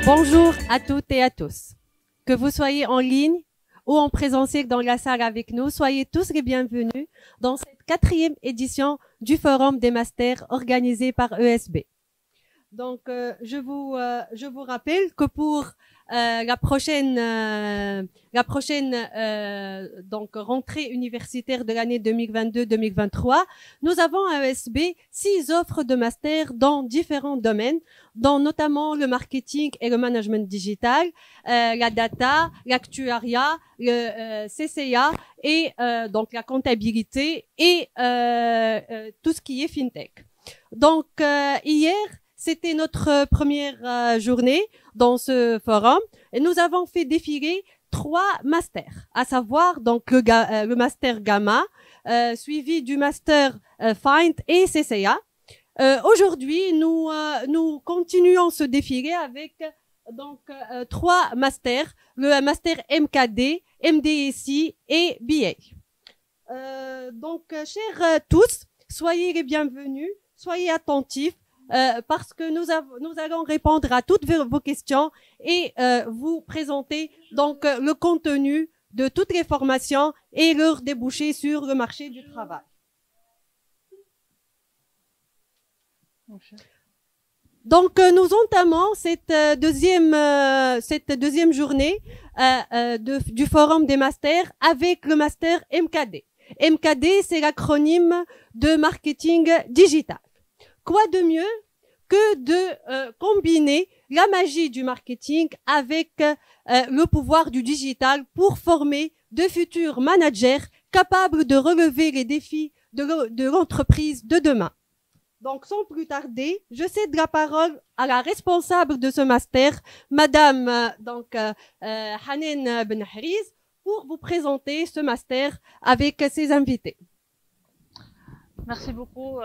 Bonjour à toutes et à tous. Que vous soyez en ligne ou en présentiel dans la salle avec nous, soyez tous les bienvenus dans cette 4e édition du Forum des Masters organisé par ESB. Donc, je vous rappelle que pour la prochaine donc rentrée universitaire de l'année 2022-2023, nous avons à ESB 6 offres de master dans différents domaines, dont notamment le marketing et le management digital, la data, l'actuariat, le CCA et donc la comptabilité et tout ce qui est fintech. Donc hier, c'était notre première journée dans ce forum et nous avons fait défiler 3 masters, à savoir donc le master Gamma, suivi du master Find et CCA. Aujourd'hui, nous continuons ce défilé avec donc 3 masters, le master MKD, MDSI et BA. Donc, chers tous, soyez les bienvenus, soyez attentifs. Parce que nous allons répondre à toutes vos questions et vous présenter donc le contenu de toutes les formations et leurs débouchés sur le marché du travail. Donc nous entamons cette deuxième journée du Forum des Masters avec le master MKD. MKD, c'est l'acronyme de marketing digital. Quoi de mieux que de combiner la magie du marketing avec le pouvoir du digital pour former de futurs managers capables de relever les défis de l'entreprise de demain. Donc, sans plus tarder, je cède la parole à la responsable de ce master, Madame Hanen Ben Hariz, pour vous présenter ce master avec ses invités. Merci beaucoup,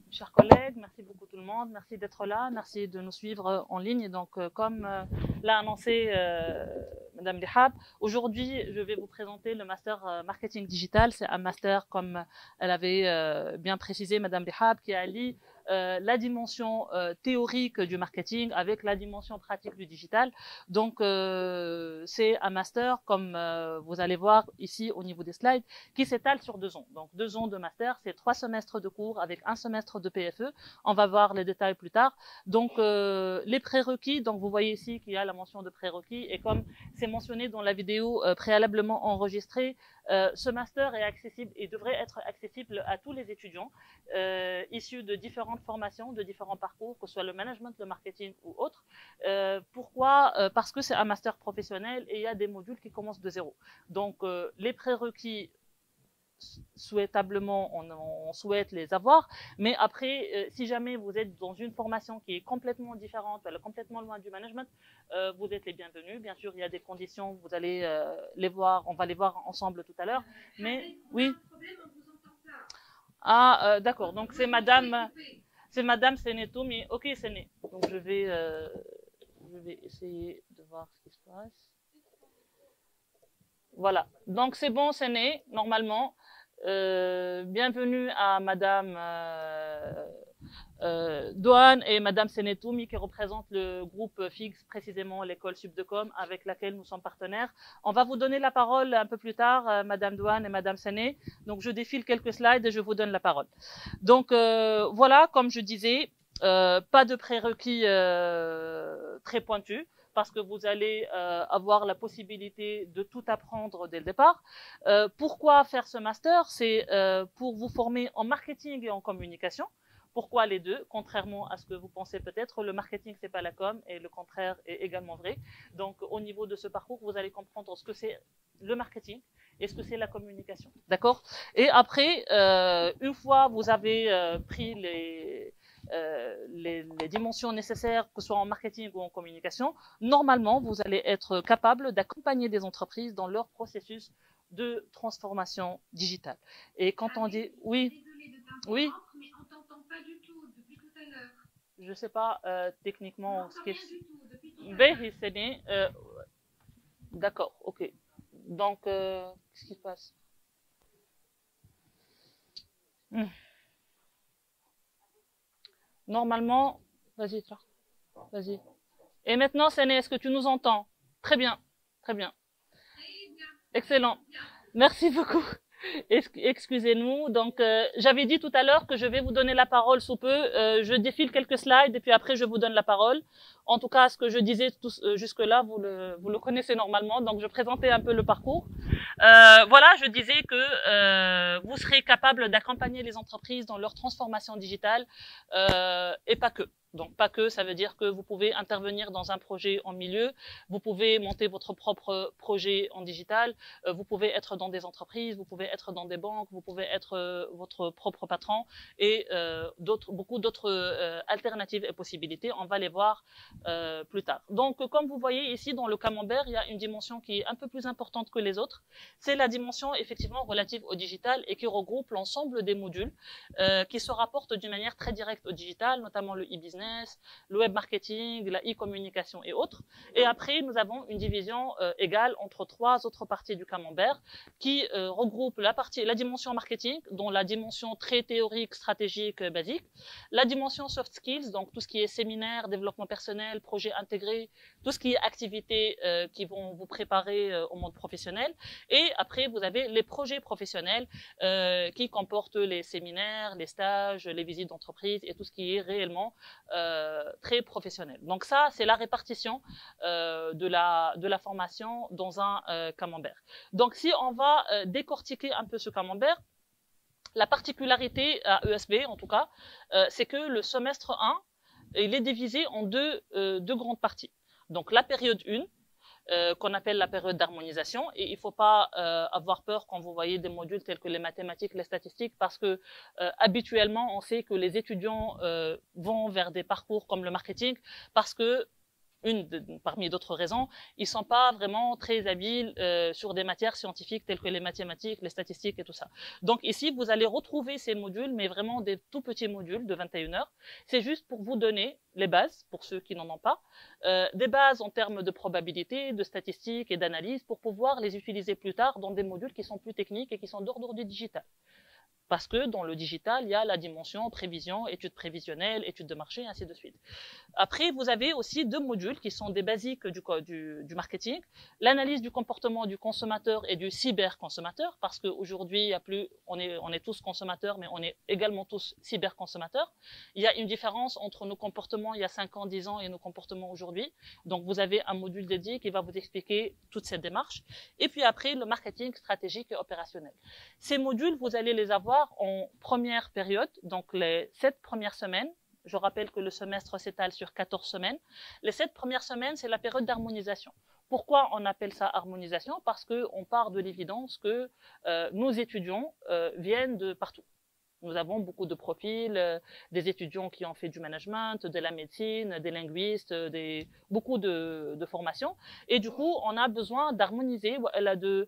chers collègues, merci beaucoup tout le monde, merci d'être là, merci de nous suivre en ligne. Donc, comme l'a annoncé Madame Lihab, aujourd'hui, je vais vous présenter le master marketing digital. C'est un master, comme elle avait bien précisé, Madame Lihab, qui allie la dimension théorique du marketing avec la dimension pratique du digital. Donc, c'est un master, comme vous allez voir ici au niveau des slides, qui s'étale sur 2 ans. Donc, 2 ans de master, c'est 3 semestres de cours avec 1 semestre de PFE. On va voir les détails plus tard. Donc, les prérequis, donc vous voyez ici qu'il y a la mention de prérequis, et comme c'est mentionné dans la vidéo préalablement enregistrée, ce master est accessible et devrait être accessible à tous les étudiants issus de différentes formations, de différents parcours, que ce soit le management, le marketing ou autre. Pourquoi Parce que c'est un master professionnel et il y a des modules qui commencent de 0. Donc, les prérequis, souhaitablement, on souhaite les avoir, mais après, si jamais vous êtes dans une formation qui est complètement différente, complètement loin du management, vous êtes les bienvenus. Bien sûr, il y a des conditions, vous allez les voir, on va les voir ensemble tout à l'heure. Mais oui. Ah, d'accord. Donc c'est Madame Seneto, mais ok, Séné. Donc je vais essayer de voir ce qui se passe. Voilà. Donc c'est bon, Séné, normalement. Bienvenue à Madame Douane et Madame Senetoumi qui représentent le groupe FIX, précisément l'école Subdecom avec laquelle nous sommes partenaires. On va vous donner la parole un peu plus tard, Madame Douane et Madame Sené. Donc je défile quelques slides et je vous donne la parole. Donc voilà, comme je disais, pas de prérequis très pointus, parce que vous allez avoir la possibilité de tout apprendre dès le départ. Pourquoi faire ce master? C'est pour vous former en marketing et en communication. Pourquoi les deux? Contrairement à ce que vous pensez peut-être, le marketing, c'est pas la com, et le contraire est également vrai. Donc, au niveau de ce parcours, vous allez comprendre ce que c'est le marketing et ce que c'est la communication. D'accord? Et après, une fois vous avez pris les dimensions nécessaires, que ce soit en marketing ou en communication, normalement, vous allez être capable d'accompagner des entreprises dans leur processus de transformation digitale. Et quand on dit oui, oui, mais on t'entend pas du tout depuis tout à l'heure. Je sais pas techniquement ce qui est. D'accord, ok. Donc, qu'est-ce qui se passe? Normalement, vas-y, toi. Vas-y. Et maintenant, Séné, est-ce que tu nous entends? Très bien, très bien. Excellent. Merci beaucoup. Excusez-nous. Donc, j'avais dit tout à l'heure que je vais vous donner la parole sous peu. Je défile quelques slides et puis après, je vous donne la parole. En tout cas, ce que je disais jusque-là, vous le connaissez normalement. Donc, je présentais un peu le parcours. Voilà, je disais que vous serez capable d'accompagner les entreprises dans leur transformation digitale et pas que. Donc, pas que, ça veut dire que vous pouvez intervenir dans un projet en milieu, vous pouvez monter votre propre projet en digital, vous pouvez être dans des entreprises, vous pouvez être dans des banques, vous pouvez être votre propre patron et beaucoup d'autres alternatives et possibilités. On va les voir plus tard. Donc, comme vous voyez ici dans le camembert, il y a une dimension qui est un peu plus importante que les autres. C'est la dimension effectivement relative au digital et qui regroupe l'ensemble des modules qui se rapportent d'une manière très directe au digital, notamment le e-business, le web marketing, la e-communication et autres. Et après, nous avons une division égale entre trois autres parties du camembert qui regroupe la dimension marketing, dont la dimension très théorique, stratégique, basique, la dimension soft skills, donc tout ce qui est séminaire, développement personnel, projet intégré, tout ce qui est activités qui vont vous préparer au monde professionnel. Et après, vous avez les projets professionnels qui comportent les séminaires, les stages, les visites d'entreprise et tout ce qui est réellement très professionnel. Donc ça, c'est la répartition de la formation dans un camembert. Donc si on va décortiquer un peu ce camembert, la particularité à ESB en tout cas, c'est que le semestre 1, il est divisé en deux grandes parties. Donc la période 1, qu'on appelle la période d'harmonisation, et il ne faut pas avoir peur quand vous voyez des modules tels que les mathématiques, les statistiques, parce que habituellement on sait que les étudiants vont vers des parcours comme le marketing parce que parmi d'autres raisons, ils sont pas vraiment très habiles sur des matières scientifiques telles que les mathématiques, les statistiques et tout ça. Donc ici, vous allez retrouver ces modules, mais vraiment des tout petits modules de 21 heures. C'est juste pour vous donner les bases, pour ceux qui n'en ont pas, des bases en termes de probabilité, de statistiques et d'analyse pour pouvoir les utiliser plus tard dans des modules qui sont plus techniques et qui sont d'ordre du digital. Parce que dans le digital, il y a la dimension prévision, études prévisionnelles, études de marché, ainsi de suite. Après, vous avez aussi deux modules qui sont des basiques du marketing, l'analyse du comportement du consommateur et du cyberconsommateur, parce qu'aujourd'hui, on est tous consommateurs, mais on est également tous cyberconsommateurs. Il y a une différence entre nos comportements il y a 5 ans, 10 ans et nos comportements aujourd'hui. Donc, vous avez un module dédié qui va vous expliquer toute cette démarche. Et puis après, le marketing stratégique et opérationnel. Ces modules, vous allez les avoir en première période, donc les 7 premières semaines. Je rappelle que le semestre s'étale sur 14 semaines. Les 7 premières semaines, c'est la période d'harmonisation. Pourquoi on appelle ça harmonisation? Parce qu'on part de l'évidence que nos étudiants viennent de partout. Nous avons beaucoup de profils, des étudiants qui ont fait du management, de la médecine, des linguistes, beaucoup de formations. Et du coup, on a besoin d'harmoniser, de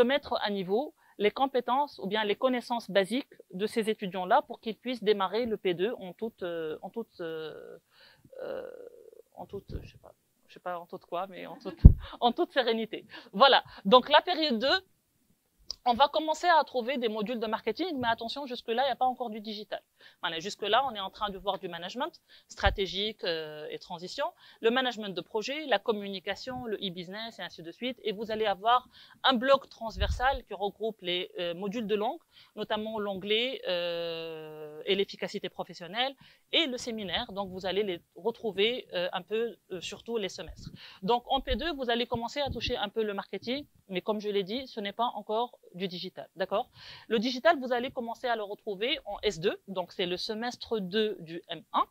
mettre à niveau les compétences ou bien les connaissances basiques de ces étudiants-là pour qu'ils puissent démarrer le P2 en toute sérénité. Voilà. Donc la période 2, on va commencer à trouver des modules de marketing, mais attention, jusque-là, il n'y a pas encore du digital. Voilà, jusque-là, on est en train de voir du management stratégique et transition, le management de projet, la communication, le e-business et ainsi de suite. Et vous allez avoir un bloc transversal qui regroupe les modules de langue, notamment l'anglais et l'efficacité professionnelle, et le séminaire. Donc, vous allez les retrouver un peu sur tous les semestres. Donc, en P2, vous allez commencer à toucher un peu le marketing, mais comme je l'ai dit, ce n'est pas encore du digital, d'accord? Le digital, vous allez commencer à le retrouver en S2, donc c'est le semestre 2 du M1.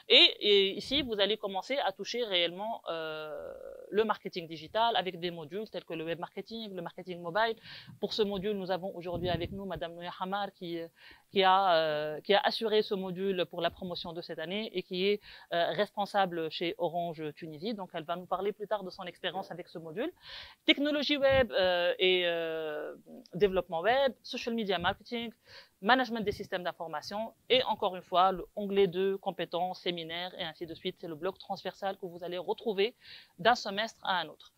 Et ici, vous allez commencer à toucher réellement le marketing digital avec des modules tels que le web marketing, le marketing mobile. Pour ce module, nous avons aujourd'hui avec nous Madame Nouya Hamar qui a assuré ce module pour la promotion de cette année et qui est responsable chez Orange Tunisie. Donc, elle va nous parler plus tard de son expérience avec ce module. Technologie web et développement web, social media marketing, management des systèmes d'information et encore une fois, le onglet 2, compétences, séminaires et ainsi de suite. C'est le bloc transversal que vous allez retrouver d'un semestre à un autre.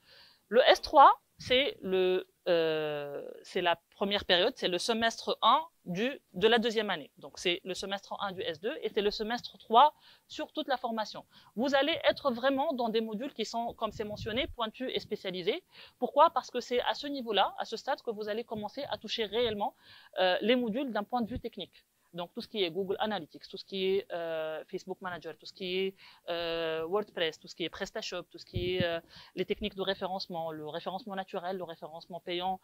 Le S3, c'est la première période, c'est le semestre 1 de la deuxième année. Donc, c'est le semestre 1 du S2 et c'est le semestre 3 sur toute la formation. Vous allez être vraiment dans des modules qui sont, comme c'est mentionné, pointus et spécialisés. Pourquoi? Parce que c'est à ce niveau-là, à ce stade, que vous allez commencer à toucher réellement les modules d'un point de vue technique. Donc, tout ce qui est Google Analytics, tout ce qui est Facebook Manager, tout ce qui est WordPress, tout ce qui est PrestaShop, tout ce qui est les techniques de référencement, le référencement naturel, le référencement payant,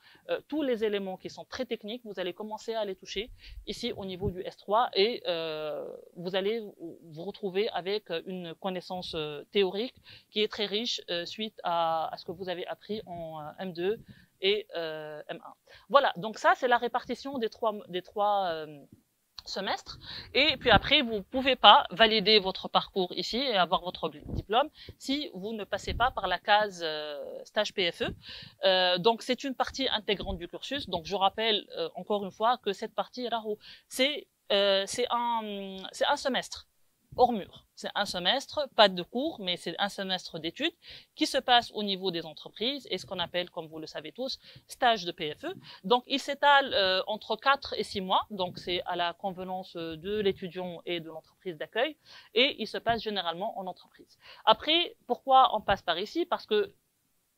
tous les éléments qui sont très techniques, vous allez commencer à les toucher ici au niveau du S3 et vous allez vous retrouver avec une connaissance théorique qui est très riche suite à ce que vous avez appris en M2 et M1. Voilà, donc ça c'est la répartition des trois semestre et puis après vous pouvez pas valider votre parcours ici et avoir votre diplôme si vous ne passez pas par la case stage PFE. Donc c'est une partie intégrante du cursus. Donc je rappelle encore une fois que cette partie c'est un semestre hors mur. C'est un semestre, pas de cours, mais c'est un semestre d'études qui se passe au niveau des entreprises et ce qu'on appelle, comme vous le savez tous, stage de PFE. Donc, il s'étale entre 4 et 6 mois. Donc, c'est à la convenance de l'étudiant et de l'entreprise d'accueil et il se passe généralement en entreprise. Après, pourquoi on passe par ici? Parce que,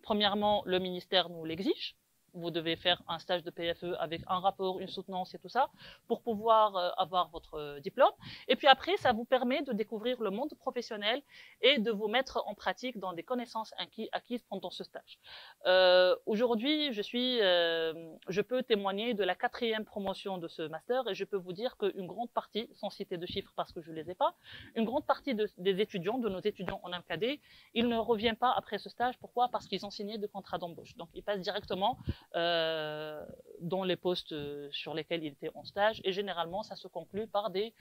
premièrement, le ministère nous l'exige. Vous devez faire un stage de PFE avec un rapport, une soutenance et tout ça pour pouvoir avoir votre diplôme. Et puis après, ça vous permet de découvrir le monde professionnel et de vous mettre en pratique dans des connaissances acquises pendant ce stage. Aujourd'hui, je peux témoigner de la 4e promotion de ce master et je peux vous dire qu'une grande partie, sans citer de chiffres parce que je les ai pas, une grande partie des étudiants, de nos étudiants en MKD, ils ne reviennent pas après ce stage. Pourquoi? Parce qu'ils ont signé de contrats d'embauche. Donc, ils passent directement dans les postes sur lesquels il était en stage et généralement ça se conclut par des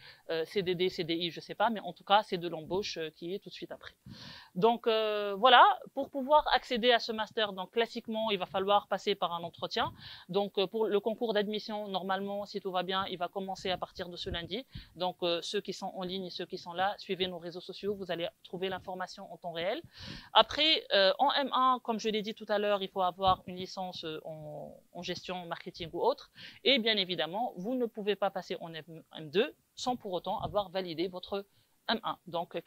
CDD, CDI, je sais pas, mais en tout cas c'est de l'embauche qui est tout de suite après. Donc voilà, pour pouvoir accéder à ce master, donc classiquement il va falloir passer par un entretien. Donc pour le concours d'admission, normalement si tout va bien, il va commencer à partir de ce lundi. Donc ceux qui sont en ligne et ceux qui sont là, suivez nos réseaux sociaux, vous allez trouver l'information en temps réel. Après en M1, comme je l'ai dit tout à l'heure, il faut avoir une licence en gestion, marketing ou autre. Et bien évidemment, vous ne pouvez pas passer en M2 sans pour autant avoir validé votre M1. Donc,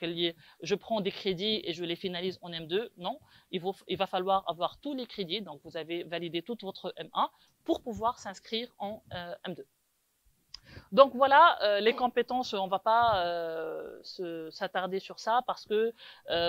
je prends des crédits et je les finalise en M2. Non, il va falloir avoir tous les crédits. Donc, vous avez validé toute votre M1 pour pouvoir s'inscrire en M2. Donc voilà, les compétences, on ne va pas s'attarder sur ça parce que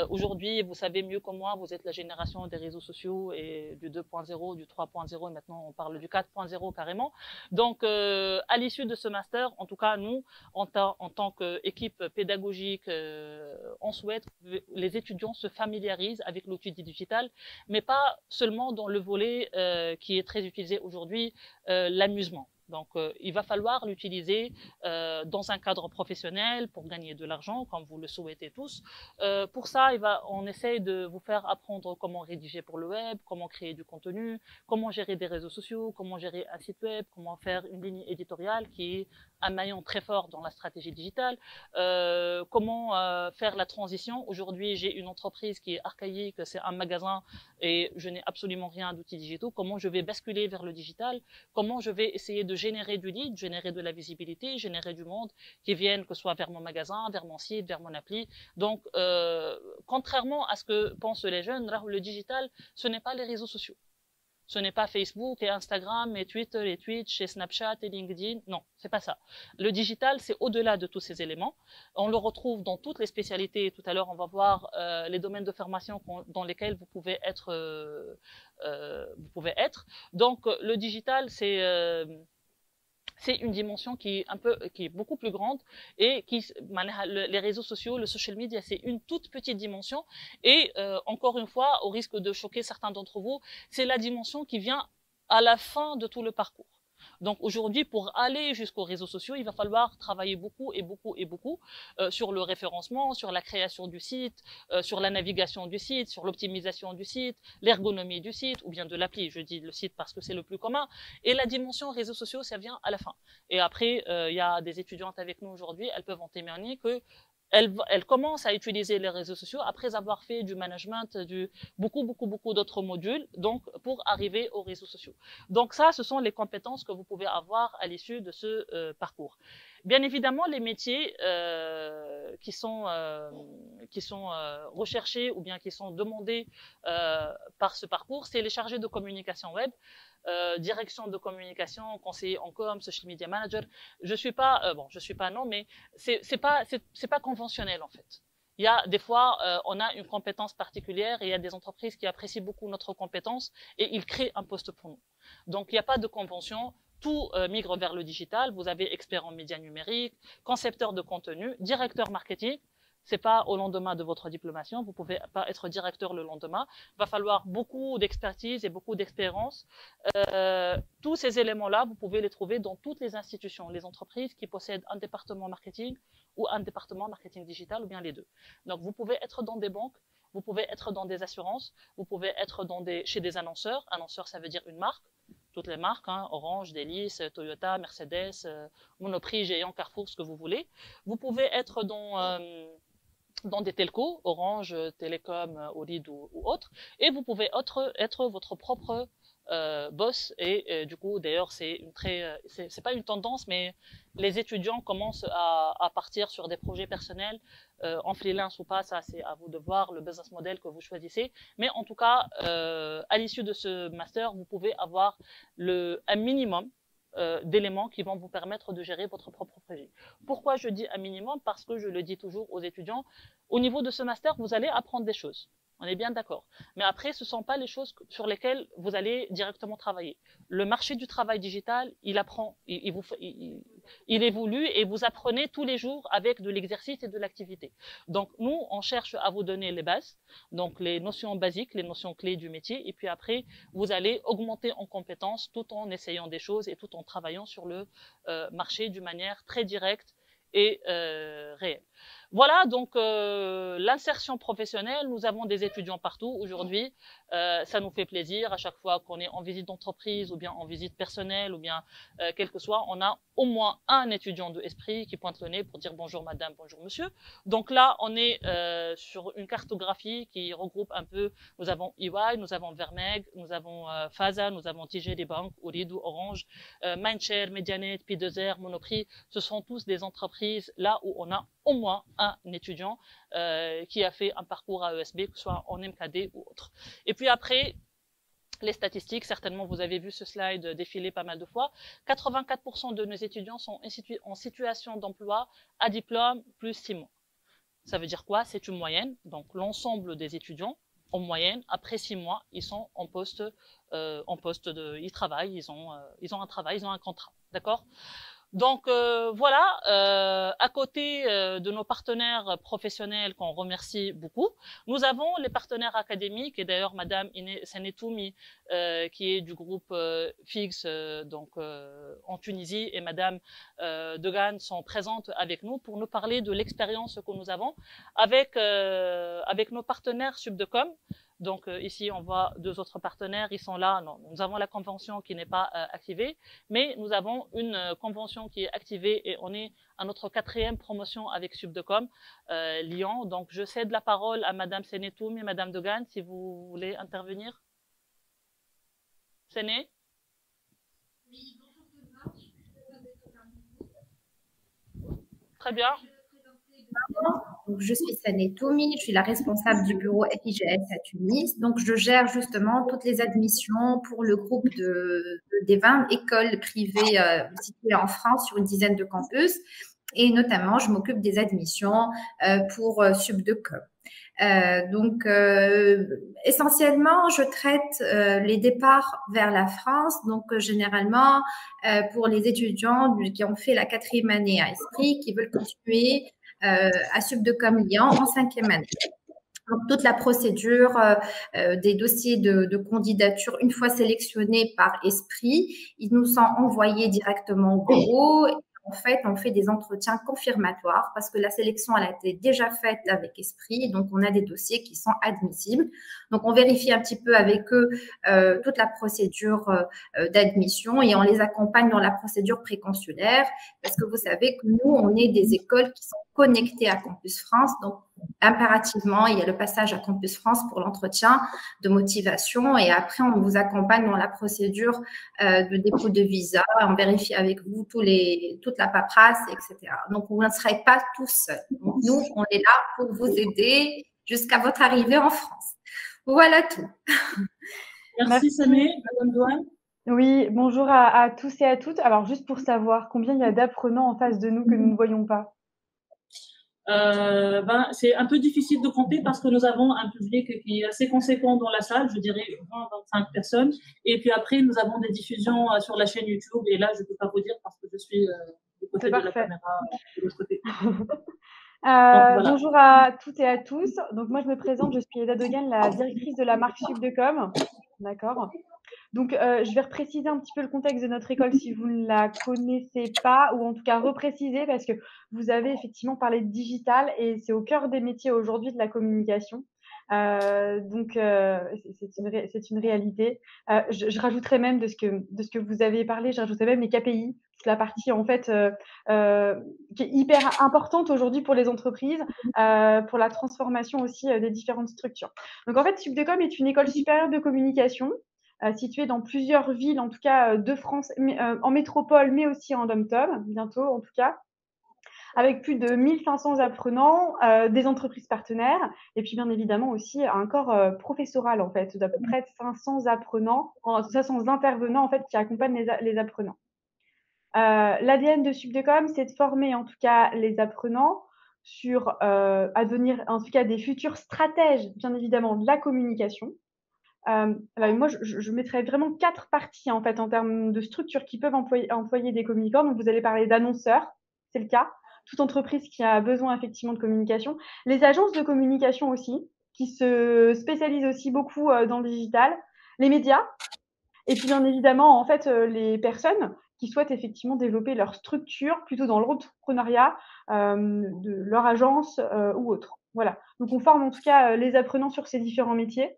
aujourd'hui, vous savez mieux que moi, vous êtes la génération des réseaux sociaux et du 2.0, du 3.0 et maintenant on parle du 4.0 carrément. Donc à l'issue de ce master, en tout cas nous, en tant qu'équipe pédagogique, on souhaite que les étudiants se familiarisent avec l'outil digital, mais pas seulement dans le volet qui est très utilisé aujourd'hui, l'amusement. Donc, il va falloir l'utiliser dans un cadre professionnel pour gagner de l'argent, comme vous le souhaitez tous. Pour ça, on essaye de vous faire apprendre comment rédiger pour le web, comment créer du contenu, comment gérer des réseaux sociaux, comment gérer un site web, comment faire une ligne éditoriale qui est un maillon très fort dans la stratégie digitale, comment faire la transition. Aujourd'hui, j'ai une entreprise qui est archaïque, c'est un magasin et je n'ai absolument rien d'outils digitaux. Comment je vais basculer vers le digital? Comment je vais essayer de générer du lead, générer de la visibilité, générer du monde qui vienne, que ce soit vers mon magasin, vers mon site, vers mon appli. Donc, contrairement à ce que pensent les jeunes, le digital, ce n'est pas les réseaux sociaux. Ce n'est pas Facebook et Instagram et Twitter et Twitch et Snapchat et LinkedIn. Non, c'est pas ça. Le digital, c'est au-delà de tous ces éléments. On le retrouve dans toutes les spécialités. Tout à l'heure, on va voir les domaines de formation dans lesquels vous pouvez être. Donc, le digital, c'est une dimension qui est beaucoup plus grande et les réseaux sociaux, le social media, c'est une toute petite dimension et encore une fois, au risque de choquer certains d'entre vous, c'est la dimension qui vient à la fin de tout le parcours. Donc aujourd'hui, pour aller jusqu'aux réseaux sociaux, il va falloir travailler beaucoup sur le référencement, sur la création du site, sur la navigation du site, sur l'optimisation du site, l'ergonomie du site ou bien de l'appli. Je dis le site parce que c'est le plus commun. Et la dimension réseaux sociaux, ça vient à la fin. Et après, il y a des étudiantes avec nous aujourd'hui, elles peuvent en témoigner que elle commence à utiliser les réseaux sociaux après avoir fait du management, beaucoup d'autres modules, donc pour arriver aux réseaux sociaux. Donc ça, ce sont les compétences que vous pouvez avoir à l'issue de ce parcours. Bien évidemment, les métiers qui sont recherchés ou bien qui sont demandés par ce parcours, c'est les chargés de communication web, direction de communication, conseiller en com, social media manager. Je suis pas non, mais c'est pas conventionnel en fait. Il y a des fois, on a une compétence particulière et il y a des entreprises qui apprécient beaucoup notre compétence et ils créent un poste pour nous. Donc il n'y a pas de convention. Tout migre vers le digital. Vous avez expert en médias numériques, concepteur de contenu, directeur marketing. C'est pas au lendemain de votre diplomation. Vous pouvez pas être directeur le lendemain. Il va falloir beaucoup d'expertise et beaucoup d'expérience. Tous ces éléments-là, vous pouvez les trouver dans toutes les institutions, les entreprises qui possèdent un département marketing ou un département marketing digital ou bien les deux. Donc, vous pouvez être dans des banques, vous pouvez être dans des assurances, vous pouvez être chez des annonceurs. Annonceur, ça veut dire une marque. Toutes les marques, hein, Orange, Delis, Toyota, Mercedes, Monoprix, Géant, Carrefour, ce que vous voulez. Vous pouvez être dans des telcos, Orange, Télécom, Ooredoo ou autres, et vous pouvez être votre propre boss. Et du coup, d'ailleurs, c'est pas une tendance, mais les étudiants commencent à partir sur des projets personnels, en freelance ou pas, ça c'est à vous de voir le business model que vous choisissez. Mais en tout cas, à l'issue de ce master, vous pouvez avoir un minimum d'éléments qui vont vous permettre de gérer votre propre projet. Pourquoi je dis un minimum? Parce que je le dis toujours aux étudiants, au niveau de ce master, vous allez apprendre des choses. On est bien d'accord. Mais après, ce ne sont pas les choses sur lesquelles vous allez directement travailler. Le marché du travail digital, il apprend, il évolue et vous apprenez tous les jours avec de l'exercice et de l'activité. Donc, nous, on cherche à vous donner les bases, donc les notions basiques, les notions clés du métier. Et puis après, vous allez augmenter en compétences tout en essayant des choses et tout en travaillant sur le marché d'une manière très directe et réelle. Voilà, donc l'insertion professionnelle, nous avons des étudiants partout aujourd'hui, ça nous fait plaisir à chaque fois qu'on est en visite d'entreprise ou bien en visite personnelle ou bien quel que soit, on a au moins un étudiant de Esprit qui pointe le nez pour dire bonjour madame, bonjour monsieur. Donc là, on est sur une cartographie qui regroupe un peu, nous avons EY, nous avons Vermeg, nous avons FASA, nous avons TG des banques, Ooredoo, Orange, Mindshare, Medianet, P2R, Monoprix, ce sont tous des entreprises là où on a au moins un étudiant qui a fait un parcours à ESB, que ce soit en MKD ou autre. Et puis après, les statistiques, certainement vous avez vu ce slide défiler pas mal de fois, 84% de nos étudiants sont en situation d'emploi à diplôme plus 6 mois. Ça veut dire quoi? C'est une moyenne, donc l'ensemble des étudiants, en moyenne, après 6 mois, ils sont ils travaillent, ils ont un travail, ils ont un contrat, d'accord? Donc voilà, à côté de nos partenaires professionnels qu'on remercie beaucoup, nous avons les partenaires académiques et d'ailleurs Madame Sanetoumi qui est du groupe FIGS en Tunisie et Madame Degan sont présentes avec nous pour nous parler de l'expérience que nous avons avec nos partenaires Subdecom. Donc ici, on voit deux autres partenaires, ils sont là. Non, nous avons la convention qui n'est pas activée, mais nous avons une convention qui est activée et on est à notre 4e promotion avec Subdecom Lyon. Donc je cède la parole à Madame Senetoum et Madame Degan si vous voulez intervenir. Séné? Oui, bonjour tout le monde. Je suis Très bien. Donc, je suis Sanetoumi, je suis la responsable du bureau FIGS à Tunis. Donc, je gère justement toutes les admissions pour le groupe des 20 écoles privées situées en France sur une dizaine de campus. Et notamment, je m'occupe des admissions pour Subdecom. Essentiellement, je traite les départs vers la France. Donc, généralement, pour les étudiants qui ont fait la 4e année à Esprit, qui veulent continuer à Subdecom Lyon en 5e année. Donc, toute la procédure des dossiers de candidature, une fois sélectionnés par Esprit, ils nous sont envoyés directement au bureau. En fait, on fait des entretiens confirmatoires parce que la sélection, elle a été déjà faite avec Esprit. Donc, on a des dossiers qui sont admissibles. Donc, on vérifie un petit peu avec eux toute la procédure d'admission et on les accompagne dans la procédure préconsulaire parce que vous savez que nous, on est des écoles qui sont connectés à Campus France. Donc, impérativement, il y a le passage à Campus France pour l'entretien de motivation et après, on vous accompagne dans la procédure de dépôt de visa. On vérifie avec vous toute la paperasse, etc. Donc, vous ne serez pas tout seul. Donc, nous, on est là pour vous aider jusqu'à votre arrivée en France. Voilà tout. Merci Samé, Madame Douane. Oui, bonjour à tous et à toutes. Alors, juste pour savoir, combien il y a d'apprenants en face de nous que nous ne voyons pas? C'est un peu difficile de compter parce que nous avons un public qui est assez conséquent dans la salle, je dirais 20-25 personnes. Et puis après, nous avons des diffusions sur la chaîne YouTube. Et là, je ne peux pas vous dire parce que je suis du côté de la caméra, de l'autre côté. Voilà. Bonjour à toutes et à tous. Donc, moi, je me présente, je suis Eda Dogan, la directrice de la marque Subdecom. D'accord. Donc, je vais repréciser un petit peu le contexte de notre école si vous ne la connaissez pas, ou en tout cas repréciser parce que vous avez effectivement parlé de digital et c'est au cœur des métiers aujourd'hui de la communication. Donc, c'est une réalité. Je rajouterai même de ce que vous avez parlé, je rajouterai même les KPI. C'est la partie en fait qui est hyper importante aujourd'hui pour les entreprises, pour la transformation aussi des différentes structures. Donc, en fait, Subdecom est une école supérieure de communication située dans plusieurs villes, en tout cas de France, en métropole, mais aussi en dom-tom, bientôt en tout cas, avec plus de 1500 apprenants, des entreprises partenaires, et puis bien évidemment aussi un corps professoral en fait, d'à peu près 500 apprenants, 500 intervenants en fait qui accompagnent les apprenants. L'ADN de Subdecom, c'est de former en tout cas les apprenants sur à devenir en tout cas des futurs stratèges, bien évidemment, de la communication. Alors moi, je mettrais vraiment 4 parties en fait en termes de structures qui peuvent employer des communicants. Donc vous allez parler d'annonceurs, c'est le cas. Toute entreprise qui a besoin effectivement de communication. Les agences de communication aussi, qui se spécialisent aussi beaucoup dans le digital. Les médias. Et puis bien évidemment, en fait, les personnes qui souhaitent effectivement développer leur structure plutôt dans l'entrepreneuriat de leur agence ou autre. Voilà. Donc on forme en tout cas les apprenants sur ces différents métiers.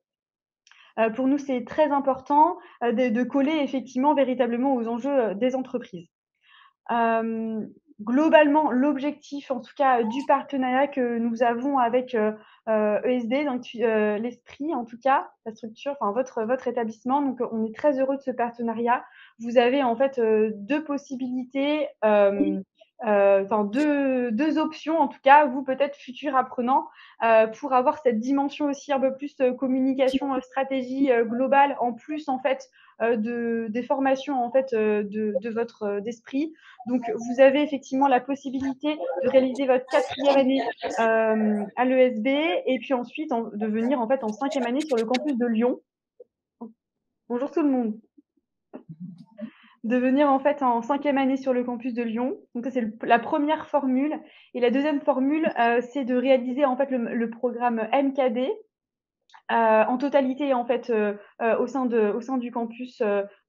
Pour nous, c'est très important de coller effectivement véritablement aux enjeux des entreprises. Globalement, l'objectif, en tout cas, du partenariat que nous avons avec ESD, donc l'Esprit, en tout cas, la structure, enfin votre établissement. Donc, on est très heureux de ce partenariat. Vous avez en fait deux possibilités, deux options, en tout cas, vous peut-être futurs apprenants, pour avoir cette dimension aussi un peu plus communication, stratégie globale, en plus en fait des formations en fait de votre d'esprit. Donc vous avez effectivement la possibilité de réaliser votre 4e année à l'ESB et puis ensuite de venir en fait en 5e année sur le campus de Lyon. Bonjour tout le monde. De venir en fait en 5e année sur le campus de Lyon. Donc ça c'est la première formule. Et la deuxième formule, c'est de réaliser en fait le programme MKD en totalité en fait au sein du campus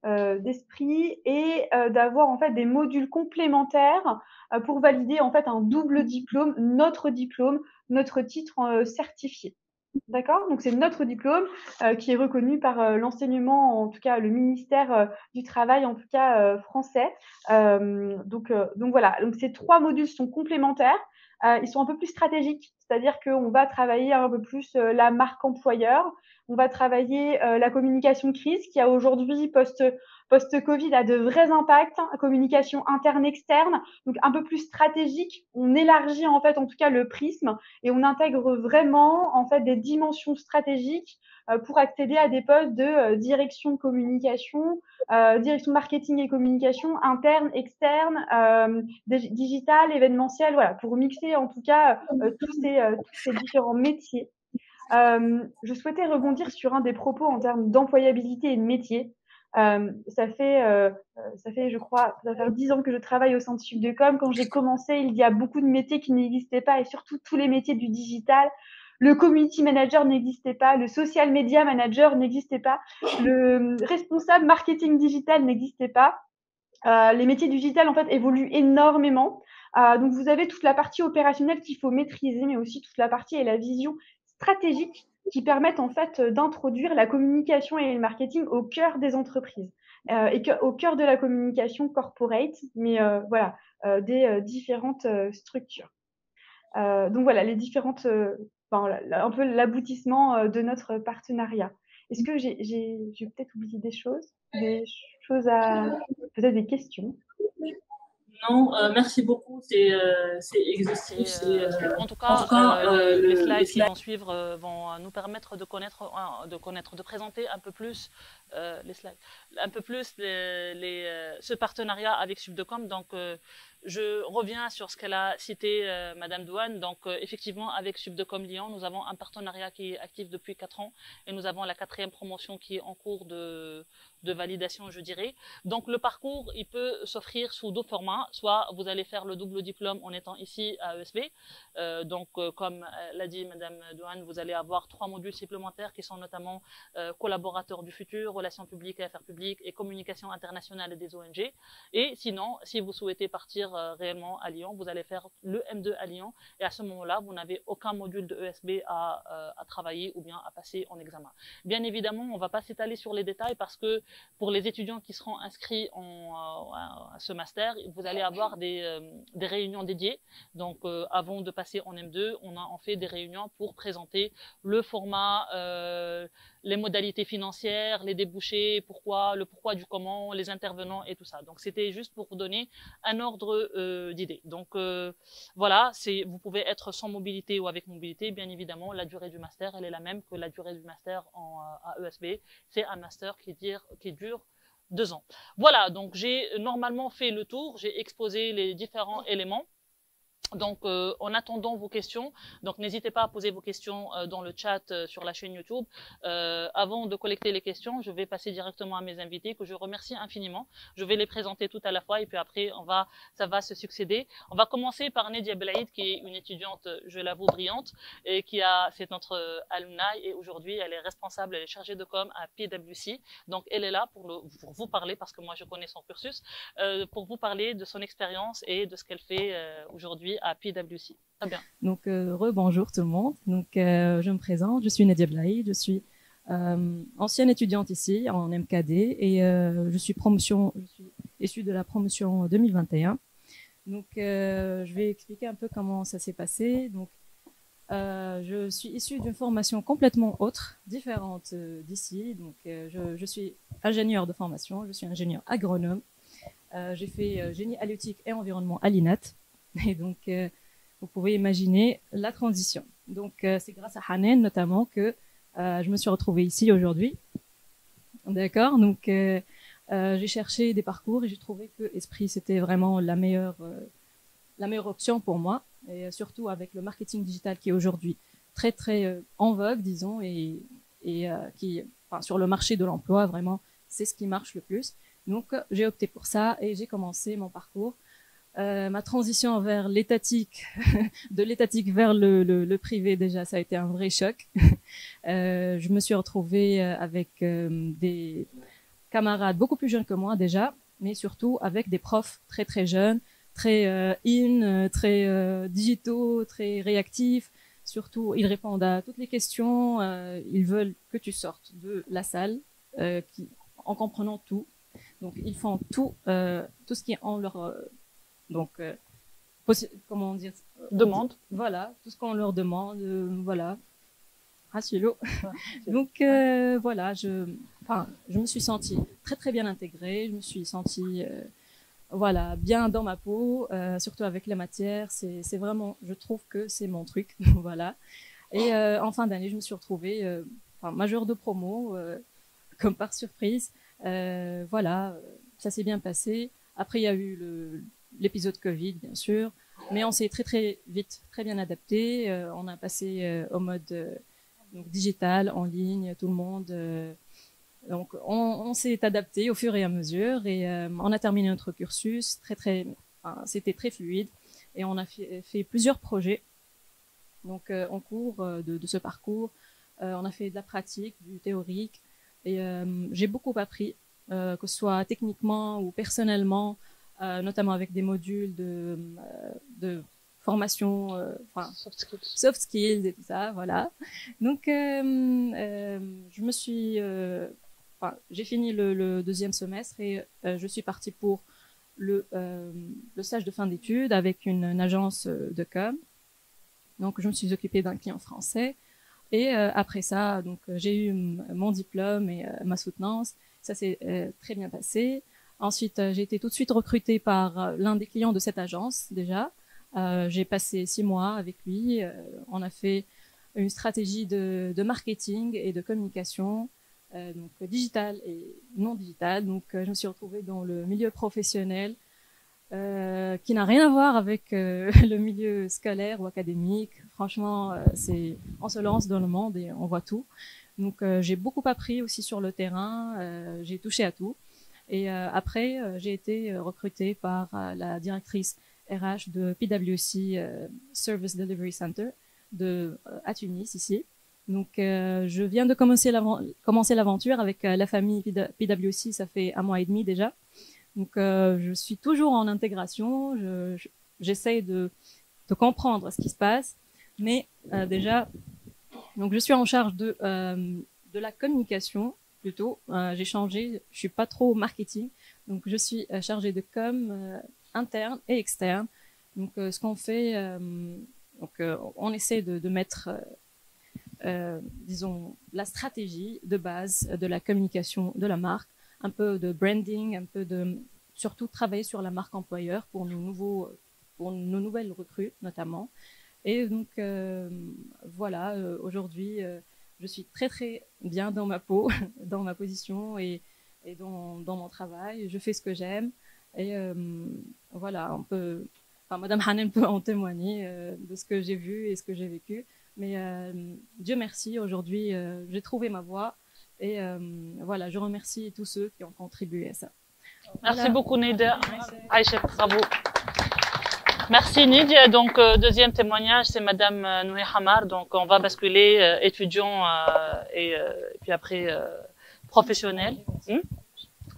d'Esprit et d'avoir en fait des modules complémentaires pour valider en fait un double diplôme, notre titre certifié. D'accord? Donc, c'est notre diplôme qui est reconnu par l'enseignement, en tout cas le ministère du Travail, en tout cas français. Donc voilà. Donc, ces 3 modules sont complémentaires. Ils sont un peu plus stratégiques, c'est-à-dire qu'on va travailler un peu plus la marque employeur. On va travailler la communication de crise qui a aujourd'hui, post-Covid, a de vrais impacts, communication interne-externe, donc un peu plus stratégique. On élargit en fait, en tout cas, le prisme et on intègre vraiment en fait des dimensions stratégiques pour accéder à des postes de direction de communication, direction de marketing et communication, interne, externe, digital, événementiel, voilà, pour mixer en tout cas tous ces différents métiers. Je souhaitais rebondir sur un des propos en termes d'employabilité et de métier. Ça fait, je crois, ça va faire 10 ans que je travaille au sein de Subdecom. Quand j'ai commencé, il y a beaucoup de métiers qui n'existaient pas et surtout tous les métiers du digital. Le community manager n'existait pas, le social media manager n'existait pas, le responsable marketing digital n'existait pas. Les métiers digital en fait évoluent énormément. Donc vous avez toute la partie opérationnelle qu'il faut maîtriser, mais aussi toute la partie et la vision stratégique qui permettent en fait d'introduire la communication et le marketing au cœur des entreprises et au cœur de la communication corporate, mais voilà, des différentes structures. Donc voilà, les différentes, un peu l'aboutissement de notre partenariat. Est-ce que j'ai peut-être oublié des choses peut-être des questions? Non, merci beaucoup, c'est exhaustif. En tout cas, les slides qui vont suivre vont nous permettre de connaître, de présenter un peu plus les slides, un peu plus ce partenariat avec Subdecom. Donc, je reviens sur ce qu'elle a cité, Madame Douane. Donc, effectivement, avec Subdecom Lyon, nous avons un partenariat qui est actif depuis 4 ans et nous avons la 4e promotion qui est en cours de validation, je dirais. Donc, le parcours, il peut s'offrir sous 2 formats. Soit vous allez faire le double diplôme en étant ici à ESB. Comme l'a dit Madame Douane, vous allez avoir 3 modules supplémentaires qui sont notamment collaborateurs du futur, relations publiques et affaires publiques et communication internationale des ONG. Et sinon, si vous souhaitez partir réellement à Lyon, vous allez faire le M2 à Lyon. Et à ce moment-là, vous n'avez aucun module de ESB à travailler ou bien à passer en examen. Bien évidemment, on ne va pas s'étaler sur les détails parce que pour les étudiants qui seront inscrits à ce master, vous allez avoir des réunions dédiées. Donc, avant de passer en M2, on a en fait des réunions pour présenter le format, les modalités financières, les débouchés, le pourquoi du comment, les intervenants et tout ça. Donc, c'était juste pour vous donner un ordre d'idée. Donc, voilà, vous pouvez être sans mobilité ou avec mobilité. Bien évidemment, la durée du master, elle est la même que la durée du master à ESB. C'est un master qui dure 2 ans. Voilà, donc j'ai normalement fait le tour, j'ai exposé les différents éléments. Donc, en attendant vos questions, donc n'hésitez pas à poser vos questions dans le chat sur la chaîne YouTube. Avant de collecter les questions, je vais passer directement à mes invités que je remercie infiniment. Je vais les présenter tout à la fois et puis après, ça va se succéder. On va commencer par Nedia Belaïd, qui est une étudiante, je l'avoue, brillante, et c'est notre alumni et aujourd'hui, elle est responsable, elle est chargée de com à PwC. Donc, elle est là pour vous parler parce que moi, je connais son cursus, pour vous parler de son expérience et de ce qu'elle fait aujourd'hui à PwC. Très bien. Donc, rebonjour tout le monde. Donc, je me présente, je suis Nadia Blaïd, je suis ancienne étudiante ici en MKD et je suis issue de la promotion 2021. Donc, je vais expliquer un peu comment ça s'est passé. Donc, je suis issue d'une formation complètement autre, différente d'ici. Donc, je suis ingénieure de formation, je suis ingénieure agronome. J'ai fait génie halieutique et environnement à l'INAT. Et donc, vous pouvez imaginer la transition. Donc, c'est grâce à Hanen notamment que je me suis retrouvée ici aujourd'hui. D'accord. Donc, j'ai cherché des parcours et j'ai trouvé que Esprit, c'était vraiment la meilleure option pour moi. Et surtout avec le marketing digital qui est aujourd'hui très, très en vogue, disons, et qui, sur le marché de l'emploi, vraiment, c'est ce qui marche le plus. Donc, j'ai opté pour ça et j'ai commencé mon parcours. Ma transition vers l'étatique, de l'étatique vers le privé, déjà, ça a été un vrai choc. Je me suis retrouvée avec des camarades beaucoup plus jeunes que moi déjà, mais surtout avec des profs très très jeunes, très très digitaux, très réactifs. Surtout, ils répondent à toutes les questions. Ils veulent que tu sortes de la salle en comprenant tout. Donc, ils font tout ce qui est en leur comment dire, demande. Voilà, tout ce qu'on leur demande, voilà. Rassulo. Donc voilà, je me suis sentie très très bien intégrée, je me suis sentie voilà, bien dans ma peau, surtout avec la matière, c'est vraiment, je trouve que c'est mon truc, voilà. Et en fin d'année, je me suis retrouvée majeure de promo, comme par surprise. Voilà, ça s'est bien passé. Après, il y a eu l'épisode Covid, bien sûr, mais on s'est très très vite, très bien adapté. On a passé au mode donc digital, en ligne, tout le monde. Donc on s'est adapté au fur et à mesure et on a terminé notre cursus c'était très fluide et on a fait plusieurs projets. Donc en cours de ce parcours, on a fait de la pratique, du théorique et j'ai beaucoup appris, que ce soit techniquement ou personnellement. Notamment avec des modules de formation, soft skills et tout ça, voilà. Donc, je me suis, j'ai fini le 2e semestre et je suis partie pour le stage de fin d'études avec une agence de com. Donc, je me suis occupée d'un client français. Et après ça, donc j'ai eu mon diplôme et ma soutenance. Ça s'est très bien passé. Ensuite, j'ai été tout de suite recrutée par l'un des clients de cette agence déjà. J'ai passé 6 mois avec lui. On a fait une stratégie de marketing et de communication, donc digitale et non digitale. Donc, je me suis retrouvée dans le milieu professionnel qui n'a rien à voir avec le milieu scolaire ou académique. Franchement, on se lance dans le monde et on voit tout. Donc, j'ai beaucoup appris aussi sur le terrain. J'ai touché à tout. Et après, j'ai été recrutée par la directrice RH de PwC Service Delivery Center à Tunis, ici. Donc, je viens de commencer l'aventure avec la famille PwC, ça fait 1 mois et demi déjà. Donc, je suis toujours en intégration, j'essaie de comprendre ce qui se passe, mais déjà, donc je suis en charge de la communication plutôt. J'ai changé, je suis pas trop marketing, donc je suis chargée de com interne et externe. Donc, ce qu'on fait, on essaie de mettre, disons, la stratégie de base de la communication de la marque, un peu de branding, un peu surtout travailler sur la marque employeur pour nos nouvelles recrues notamment. Et donc voilà, aujourd'hui, je suis très très bien dans ma peau, dans ma position et dans mon travail. Je fais ce que j'aime et voilà, Madame Hanen peut en témoigner de ce que j'ai vu et ce que j'ai vécu. Mais Dieu merci, aujourd'hui, j'ai trouvé ma voie. Et voilà, je remercie tous ceux qui ont contribué à ça. Merci beaucoup, Nidia. Aïcha, bravo. Merci, Nidia. Donc, deuxième témoignage, c'est Madame Nouhi Hamar. Donc, on va basculer étudiants et puis après professionnels.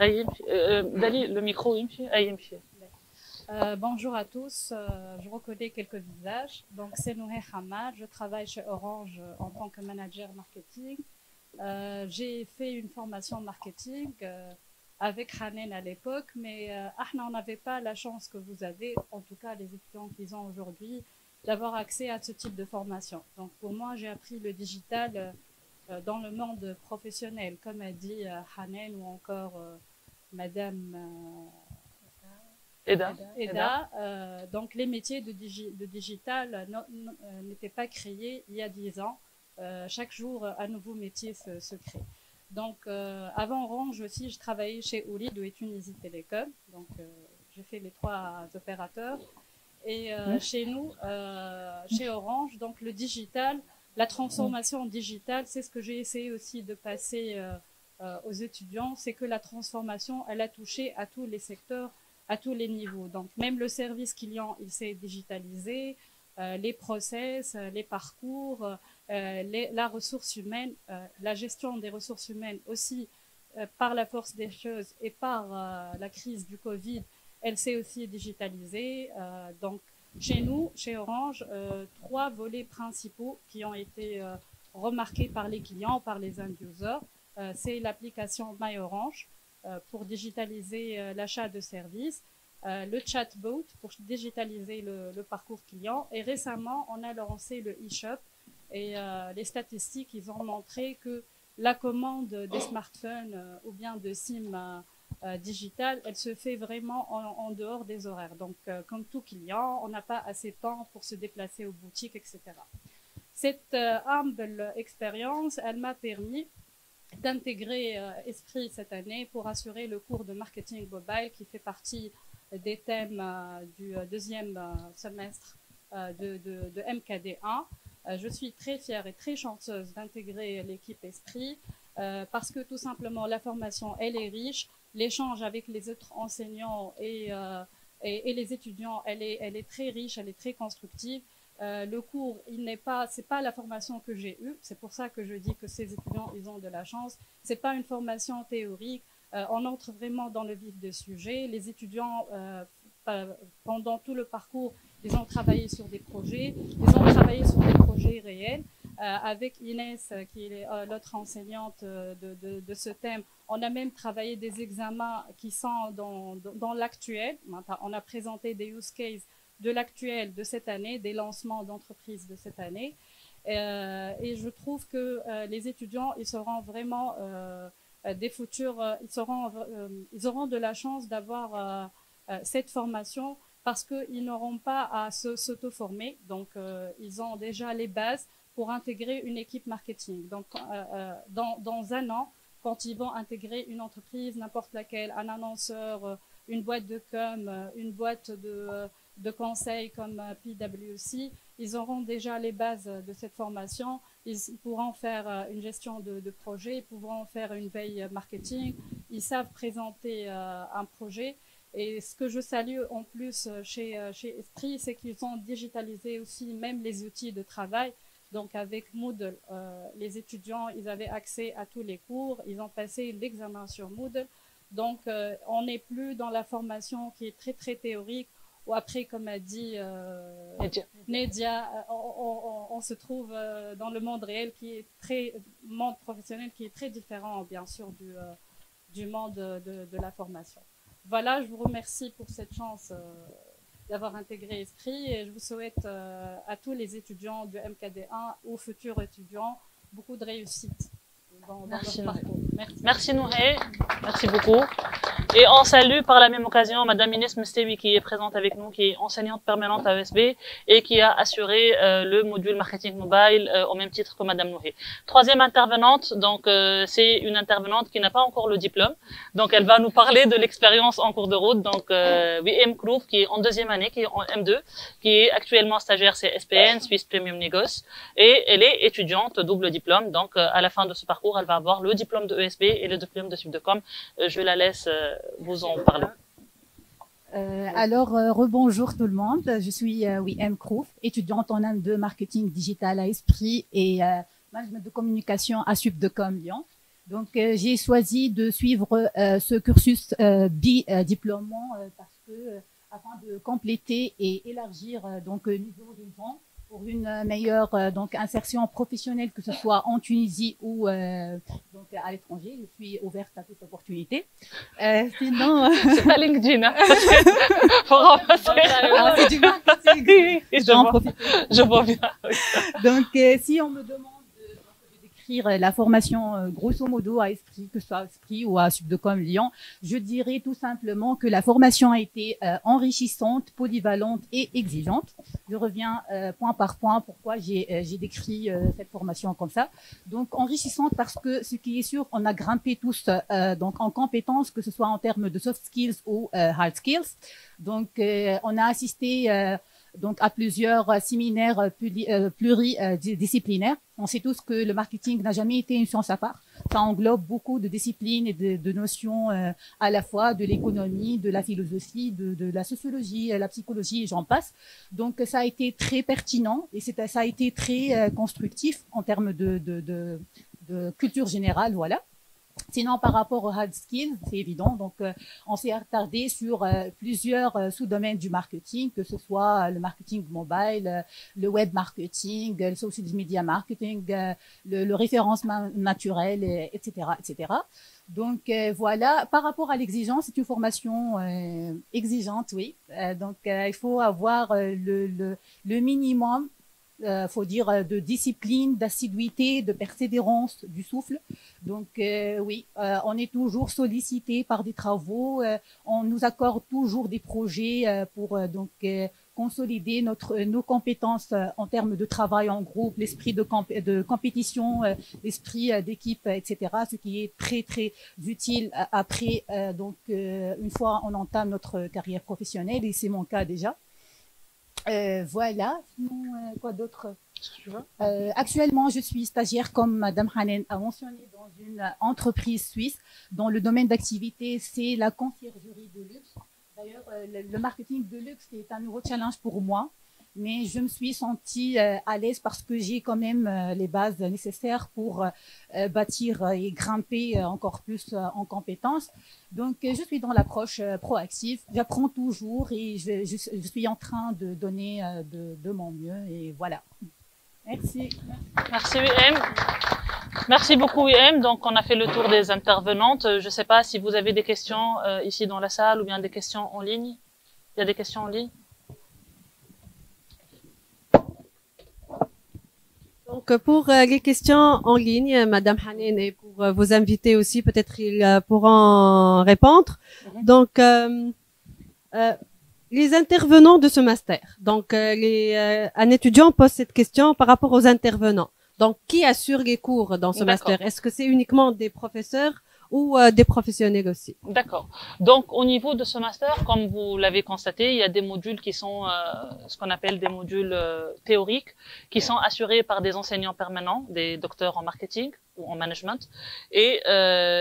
Dali, le micro, bonjour à tous, je reconnais quelques visages. Donc, c'est Nouhi Hamar. Je travaille chez Orange en tant que manager marketing. J'ai fait une formation marketing avec Hanen à l'époque, mais on n'avait pas la chance que vous avez, en tout cas les étudiants qu'ils ont aujourd'hui, d'avoir accès à ce type de formation. Donc pour moi, j'ai appris le digital dans le monde professionnel, comme a dit Hanen ou encore Madame Eda. Donc les métiers de digital n'étaient pas créés il y a 10 ans. Chaque jour, un nouveau métier se crée. Donc, avant Orange aussi, je travaillais chez Oulid ou Tunisie Télécom. Donc, j'ai fait les 3 opérateurs. Et chez nous, chez Orange, donc le digital, la transformation digitale, c'est ce que j'ai essayé aussi de passer aux étudiants, c'est que la transformation, elle a touché à tous les secteurs, à tous les niveaux. Donc, même le service client, il s'est digitalisé, les process, les parcours, la ressource humaine, la gestion des ressources humaines aussi, par la force des choses et par la crise du Covid, elle s'est aussi digitalisée. Donc, chez nous, chez Orange, 3 volets principaux qui ont été remarqués par les clients, par les end users. C'est l'application My Orange pour digitaliser l'achat de services, le chatbot pour digitaliser le parcours client. Et récemment, on a lancé le e-shop et les statistiques, ils ont montré que la commande des smartphones ou bien de SIM digital, elle se fait vraiment en dehors des horaires. Donc, comme tout client, on n'a pas assez de temps pour se déplacer aux boutiques, etc. Cette humble expérience, elle m'a permis d'intégrer Esprit cette année pour assurer le cours de marketing mobile qui fait partie des thèmes du deuxième semestre de MKD1. Je suis très fière et très chanceuse d'intégrer l'équipe Esprit parce que tout simplement la formation elle est riche, l'échange avec les autres enseignants et les étudiants elle est très riche, elle est très constructive. Le cours, c'est pas la formation que j'ai eue. C'est pour ça que je dis que ces étudiants, ils ont de la chance. C'est pas une formation théorique. On entre vraiment dans le vif du sujet. Les étudiants, pendant tout le parcours, ils ont travaillé sur des projets. Ils ont travaillé sur des projets réels. Avec Inès, qui est l'autre enseignante de ce thème, on a même travaillé des examens qui sont dans l'actuel. On a présenté des use cases de l'actuel de cette année, des lancements d'entreprises de cette année. Et je trouve que les étudiants, ils seront vraiment des futurs, ils auront de la chance d'avoir cette formation parce qu'ils n'auront pas à s'auto-former. Donc, ils ont déjà les bases pour intégrer une équipe marketing. Donc, dans un an, quand ils vont intégrer une entreprise, n'importe laquelle, un annonceur, une boîte de com, une boîte de conseil comme PwC, ils auront déjà les bases de cette formation. Ils pourront faire une gestion de projet, ils pourront faire une veille marketing, ils savent présenter un projet. Et ce que je salue en plus chez Esprit, c'est qu'ils ont digitalisé aussi même les outils de travail. Donc avec Moodle, les étudiants, ils avaient accès à tous les cours, ils ont passé l'examen sur Moodle. Donc on n'est plus dans la formation qui est très très théorique, ou après, comme a dit Nedia, on se trouve dans le monde réel qui est monde professionnel qui est très différent, bien sûr, du monde de la formation. Voilà, je vous remercie pour cette chance d'avoir intégré Esprit et je vous souhaite à tous les étudiants du MKD1 ou futurs étudiants beaucoup de réussite dans leur parcours. Merci Nouhé, merci beaucoup. Et on salue par la même occasion Madame Inès Mestewi qui est présente avec nous, qui est enseignante permanente à ESB et qui a assuré le module marketing mobile au même titre que Madame Nouhé. Troisième intervenante, donc c'est une intervenante qui n'a pas encore le diplôme, donc elle va nous parler de l'expérience en cours de route. Donc WM Krouf qui est en deuxième année, qui est en M2, qui est actuellement stagiaire chez SPN, Swiss Premium Négoce, et elle est étudiante double diplôme. Donc à la fin de ce parcours, elle va avoir le diplôme de ESB et le diplôme de Subdecom. Je la laisse vous en parler. Alors, rebonjour tout le monde. Je suis WM Krouf, étudiante en M2 marketing digital à Esprit et management de communication à Subdecom Lyon. Donc, j'ai choisi de suivre ce cursus bi-diplômant parce que afin de compléter et élargir donc niveau horizon pour une meilleure donc insertion professionnelle, que ce soit en Tunisie ou donc à l'étranger. Je suis ouverte à toute opportunité. Sinon, c'est pas LinkedIn, hein, faut remplacer. C'est du marketing. J'en profite. Je vois bien. Donc, si on me demande de décrire la formation grosso modo à Esprit, que ce soit à Esprit ou à Subdecom Lyon, je dirais tout simplement que la formation a été enrichissante, polyvalente et exigeante. Je reviens point par point pourquoi j'ai décrit cette formation comme ça. Donc enrichissante parce que ce qui est sûr, on a grimpé tous donc en compétences, que ce soit en termes de soft skills ou hard skills. Donc on a assisté donc à plusieurs séminaires pluridisciplinaires. On sait tous que le marketing n'a jamais été une science à part. Ça englobe beaucoup de disciplines et de notions à la fois de l'économie, de la philosophie, de la sociologie, la psychologie, et j'en passe. Donc ça a été très pertinent et ça a été très constructif en termes de culture générale, voilà. Sinon, par rapport aux hard skills, c'est évident. Donc, on s'est attardé sur plusieurs sous-domaines du marketing, que ce soit le marketing mobile, le web marketing, le social media marketing, le référencement naturel, etc., etc. Donc, voilà. Par rapport à l'exigence, c'est une formation exigeante, oui. Donc, il faut avoir le minimum. Faut dire de discipline, d'assiduité, de persévérance, du souffle. Donc oui, on est toujours sollicité par des travaux. On nous accorde toujours des projets pour donc consolider nos compétences en termes de travail en groupe, l'esprit de compétition, l'esprit d'équipe, etc. Ce qui est très très utile après donc une fois on entame notre carrière professionnelle et c'est mon cas déjà. Voilà. Sinon, quoi d'autre? Actuellement, je suis stagiaire, comme Madame Hanen a mentionné, dans une entreprise suisse dont le domaine d'activité, c'est la conciergerie de luxe. D'ailleurs, le marketing de luxe est un nouveau challenge pour moi, mais je me suis sentie à l'aise parce que j'ai quand même les bases nécessaires pour bâtir et grimper encore plus en compétences. Donc, je suis dans l'approche proactive. J'apprends toujours et je suis en train de donner de mon mieux et voilà. Merci. Merci WM. Merci beaucoup WM. Donc, on a fait le tour des intervenantes. Je ne sais pas si vous avez des questions ici dans la salle ou bien des questions en ligne. Il y a des questions en ligne? Donc, pour les questions en ligne, Madame Hanen, et pour vos invités aussi, peut-être ils pourront répondre. Donc, les intervenants de ce master. Donc, un étudiant pose cette question par rapport aux intervenants. Donc, qui assure les cours dans ce master? Est-ce que c'est uniquement des professeurs ou des professionnels aussi? D'accord. Donc, au niveau de ce master, comme vous l'avez constaté, il y a des modules qui sont ce qu'on appelle des modules théoriques, qui sont assurés par des enseignants permanents, des docteurs en marketing ou en management. Et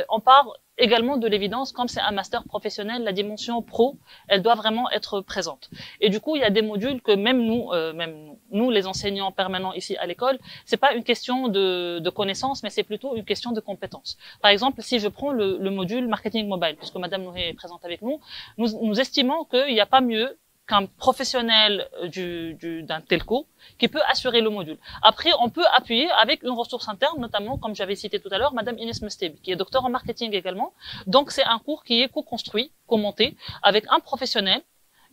on part également de l'évidence, comme c'est un master professionnel, la dimension pro, elle doit vraiment être présente. Et du coup, il y a des modules que même nous, les enseignants permanents ici à l'école, c'est pas une question de connaissance, mais c'est plutôt une question de compétence. Par exemple, si je prends le module marketing mobile, puisque Madame Noé est présente avec nous, nous estimons qu'il n'y a pas mieux qu'un professionnel d'un telco qui peut assurer le module. Après, on peut appuyer avec une ressource interne, notamment, comme j'avais cité tout à l'heure, Madame Inès Mesteb, qui est docteur en marketing également. Donc, c'est un cours qui est co-construit, co-monté, avec un professionnel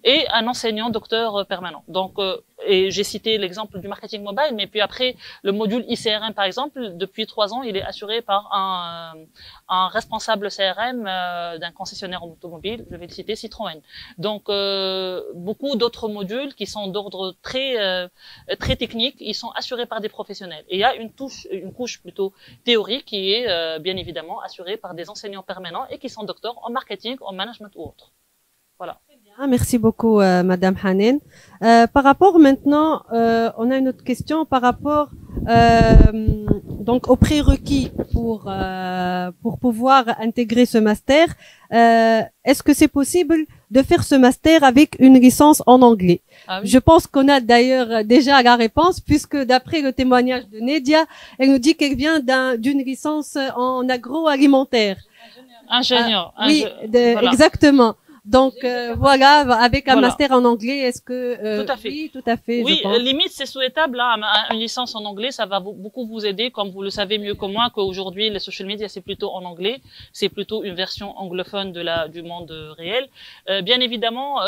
et un enseignant docteur permanent. Donc, et j'ai cité l'exemple du marketing mobile, mais puis après, le module ICRM, par exemple, depuis 3 ans, il est assuré par un responsable CRM d'un concessionnaire automobile, je vais le citer, Citroën. Donc, beaucoup d'autres modules qui sont d'ordre très technique, ils sont assurés par des professionnels. Et il y a une couche plutôt théorique qui est bien évidemment assurée par des enseignants permanents et qui sont docteurs en marketing, en management ou autre. Voilà. Merci beaucoup, Madame Hanen. Par rapport maintenant, on a une autre question par rapport donc aux prérequis pour pouvoir intégrer ce master. Est-ce que c'est possible de faire ce master avec une licence en anglais? Ah oui. Je pense qu'on a d'ailleurs déjà la réponse, puisque d'après le témoignage de Nedia, elle nous dit qu'elle vient d'une licence en agroalimentaire. Ingénieur. Oui, voilà. Exactement. Donc voilà, avec un master en anglais, est-ce que tout à fait. Oui, tout à fait. Oui, je pense. Limite c'est souhaitable là, une licence en anglais, ça va beaucoup vous aider, comme vous le savez mieux que moi, qu'aujourd'hui les social media c'est plutôt en anglais, c'est plutôt une version anglophone du monde réel. Bien évidemment,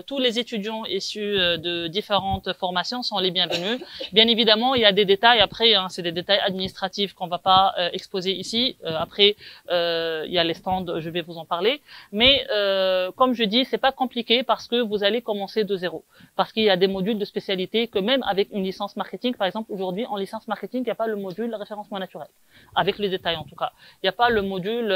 tous les étudiants issus de différentes formations sont les bienvenus. Bien évidemment, il y a des détails après, hein, c'est des détails administratifs qu'on va pas exposer ici. Après, il y a les stands, je vais vous en parler, mais comme je dis, c'est pas compliqué parce que vous allez commencer de zéro. Parce qu'il y a des modules de spécialité que même avec une licence marketing, par exemple, aujourd'hui, en licence marketing, il n'y a pas le module référencement naturel. Avec les détails, en tout cas. Il n'y a pas le module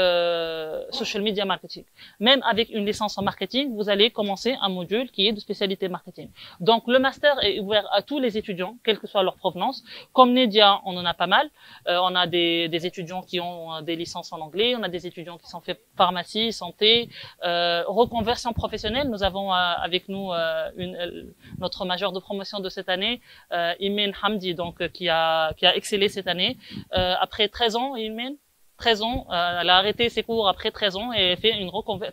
social media marketing. Même avec une licence en marketing, vous allez commencer un module qui est de spécialité marketing. Donc, le master est ouvert à tous les étudiants, quelle que soit leur provenance. Comme Nedia, on en a pas mal. On a des étudiants qui ont des licences en anglais. On a des étudiants qui sont faits pharmacie, santé, reconversion professionnelle. Nous avons avec nous notre majeure de promotion de cette année, Imen Hamdi, donc qui a excellé cette année. Après 13 ans, Imen, 13 ans, elle a arrêté ses cours après 13 ans et fait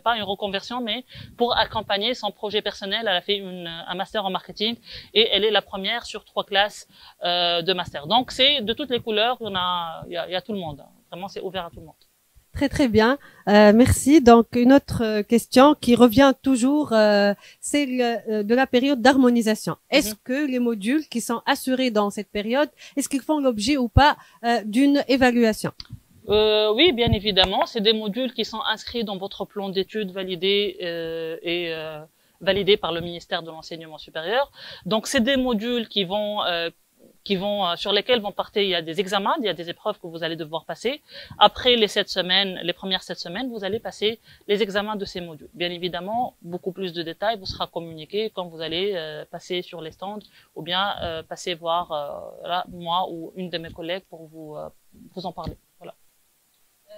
pas une reconversion, mais pour accompagner son projet personnel, elle a fait un master en marketing et elle est la première sur 3 classes de master. Donc c'est de toutes les couleurs, il y a tout le monde. Vraiment, c'est ouvert à tout le monde. Très très bien, merci. Donc une autre question qui revient toujours, c'est de la période d'harmonisation. Est-ce que les modules qui sont assurés dans cette période, est-ce qu'ils font l'objet ou pas d'une évaluation? Oui, bien évidemment, c'est des modules qui sont inscrits dans votre plan d'études validé validé par le ministère de l'Enseignement supérieur. Donc c'est des modules sur lesquels vont porter, il y a des examens, il y a des épreuves que vous allez devoir passer. Après les premières 7 semaines, vous allez passer les examens de ces modules. Bien évidemment, beaucoup plus de détails vous sera communiqué quand vous allez passer sur les stands ou bien passer voir là, moi ou une de mes collègues pour vous en parler. Voilà.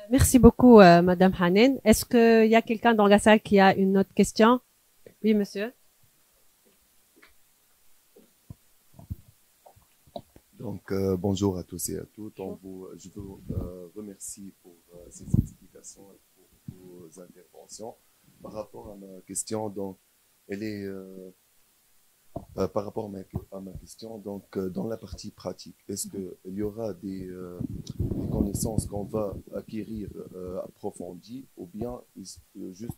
Merci beaucoup, Madame Hanen. Est-ce qu'il y a quelqu'un dans la salle qui a une autre question? Oui, monsieur. Donc, bonjour à tous et à toutes. Je vous remercie pour ces explications et pour vos interventions. Par rapport à ma question, donc, elle est par rapport à ma question, donc, dans la partie pratique, est-ce qu'il y aura des connaissances qu'on va acquérir approfondies ou bien juste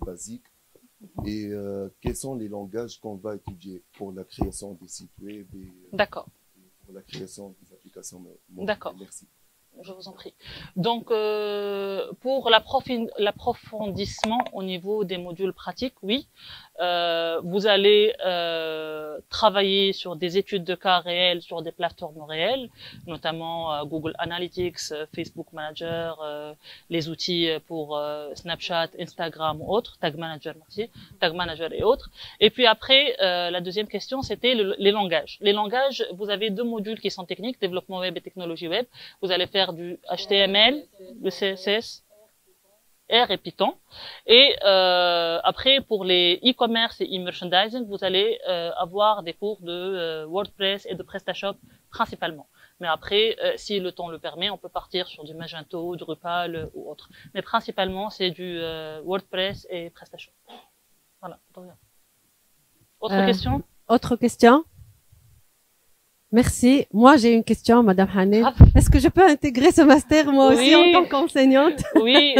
basiques? Et quels sont les langages qu'on va étudier pour la création des sites web? D'accord. pour la création des applications mobiles. D'accord. Merci. Je vous en prie. Donc, pour l'approfondissement au niveau des modules pratiques, oui, vous allez travailler sur des études de cas réels sur des plateformes réelles, notamment Google Analytics, Facebook Manager, les outils pour Snapchat, Instagram ou autres, Tag Manager, merci, Tag Manager et autres. Et puis après, la deuxième question, c'était les langages. Les langages, vous avez deux modules qui sont techniques, développement web et technologie web. Vous allez faire du HTML, le CSS, R et Python. Et après, pour les e-commerce et e-merchandising, vous allez avoir des cours de WordPress et de PrestaShop principalement. Mais après, si le temps le permet, on peut partir sur du Magento, du Drupal ou autre. Mais principalement, c'est du WordPress et PrestaShop. Voilà. Autre question? Autre question? Merci. Moi, j'ai une question, Madame Hanen. Est-ce que je peux intégrer ce master, moi aussi, en tant qu'enseignante? Oui,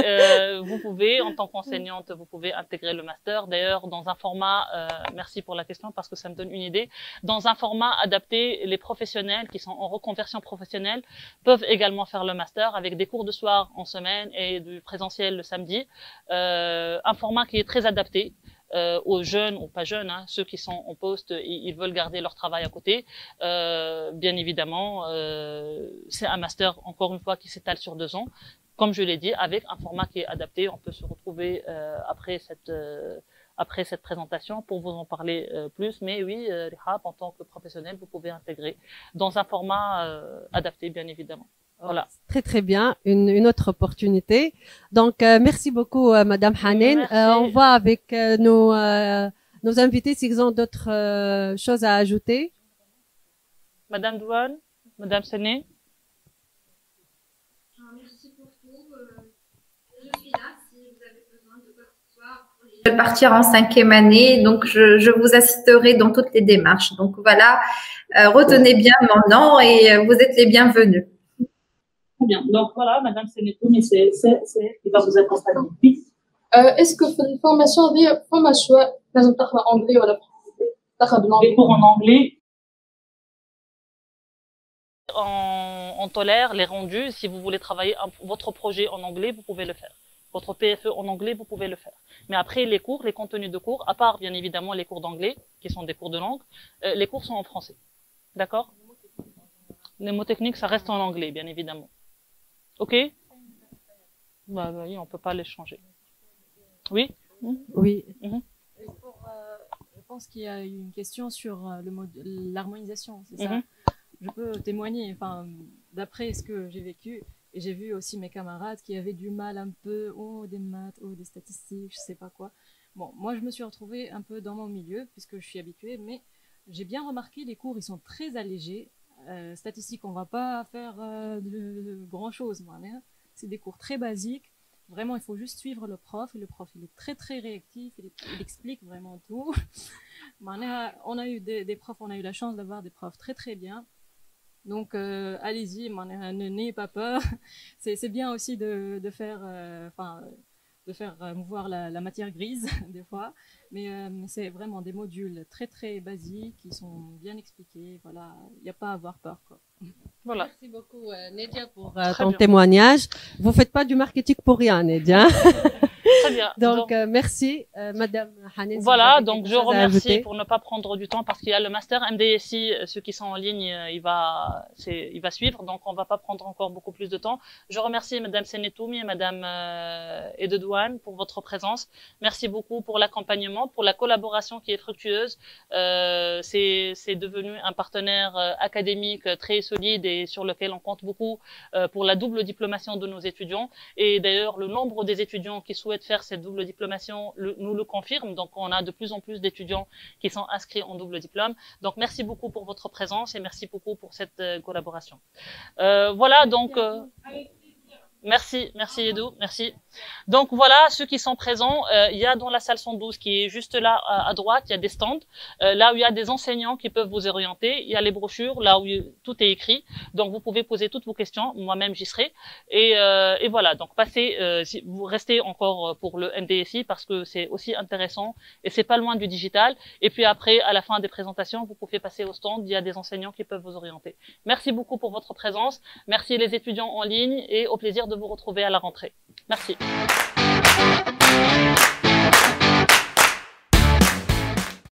vous pouvez, en tant qu'enseignante, vous pouvez intégrer le master. D'ailleurs, dans un format, merci pour la question parce que ça me donne une idée, dans un format adapté, les professionnels qui sont en reconversion professionnelle peuvent également faire le master avec des cours de soir en semaine et du présentiel le samedi. Un format qui est très adapté. Aux jeunes ou pas jeunes, ceux qui sont en poste, ils veulent garder leur travail à côté. Bien évidemment, c'est un master, encore une fois, qui s'étale sur 2 ans. Comme je l'ai dit, avec un format qui est adapté, on peut se retrouver après cette présentation pour vous en parler plus. Mais oui, Rihab, en tant que professionnel, vous pouvez intégrer dans un format adapté, bien évidemment. Voilà. Très très bien, une autre opportunité. Donc merci beaucoup Madame Hanen. On voit avec nos invités s'ils ont d'autres choses à ajouter. Madame Douane, Madame Sené. Merci pour tout. Je suis là si vous avez besoin de quoi que ce soit. Je vais partir en 5e année, donc je vous assisterai dans toutes les démarches. Donc voilà, retenez bien mon nom et vous êtes les bienvenus. Très bien. Donc voilà, Madame Senetou, mais c'est qui va vous accompagner. Oui. Est-ce que في الفورماسيون هذه فما شوية لازم تاخذ anglais ولا تاخذ Les cours en anglais. On tolère les rendus. Si vous voulez travailler votre projet en anglais, vous pouvez le faire. Votre PFE en anglais, vous pouvez le faire. Mais après, les cours, les contenus de cours, à part bien évidemment les cours d'anglais, qui sont des cours de langue, les cours sont en français. D'accord? Les mots techniques, ça reste en anglais, bien évidemment. Ok? Bah oui, on peut pas les changer. Oui? Oui. Je pense qu'il y a une question sur l'harmonisation, c'est ça? Je peux témoigner, enfin, d'après ce que j'ai vécu, et j'ai vu aussi mes camarades qui avaient du mal un peu, des maths, des statistiques, je sais pas quoi. Bon, moi je me suis retrouvée un peu dans mon milieu, puisque je suis habituée, mais j'ai bien remarqué, les cours, ils sont très allégés. Statistiques, on va pas faire de grand chose, c'est des cours très basiques. Vraiment, il faut juste suivre le prof, et le prof, il est très très réactif, il explique vraiment tout. On a eu des profs, on a eu la chance d'avoir des profs très très bien. Donc allez-y, n'ayez pas peur. C'est bien aussi de faire, de faire mouvoir la matière grise des fois, mais c'est vraiment des modules très très basiques qui sont bien expliqués. Voilà, il n'y a pas à avoir peur, quoi. Voilà. Merci beaucoup Nedia pour ton témoignage. Vous faites pas du marketing pour rien, Nedia. Très bien. Donc merci Madame Hanen. Voilà, donc je remercie pour ne pas prendre du temps parce qu'il y a le master MDSI, ceux qui sont en ligne, il va suivre, donc on va pas prendre encore beaucoup plus de temps. Je remercie Madame Senetoumi et Madame Ededouane pour votre présence. Merci beaucoup pour l'accompagnement, pour la collaboration qui est fructueuse. C'est devenu un partenaire académique très solide et sur lequel on compte beaucoup pour la double diplomation de nos étudiants. Et d'ailleurs, le nombre des étudiants qui souhaitent faire cette double diplomation nous le confirme. Donc, on a de plus en plus d'étudiants qui sont inscrits en double diplôme. Donc, merci beaucoup pour votre présence et merci beaucoup pour cette collaboration. Voilà, donc... Merci Edou, merci. Donc voilà, ceux qui sont présents, il y a dans la salle 112 qui est juste là à droite, il y a des stands, là où il y a des enseignants qui peuvent vous orienter, il y a les brochures, là où tout est écrit, donc vous pouvez poser toutes vos questions, moi-même j'y serai. Et voilà, donc vous restez encore pour le NDFI parce que c'est aussi intéressant et c'est pas loin du digital. Et puis après, à la fin des présentations, vous pouvez passer au stand, il y a des enseignants qui peuvent vous orienter. Merci beaucoup pour votre présence, merci les étudiants en ligne et au plaisir de vous retrouver à la rentrée. Merci.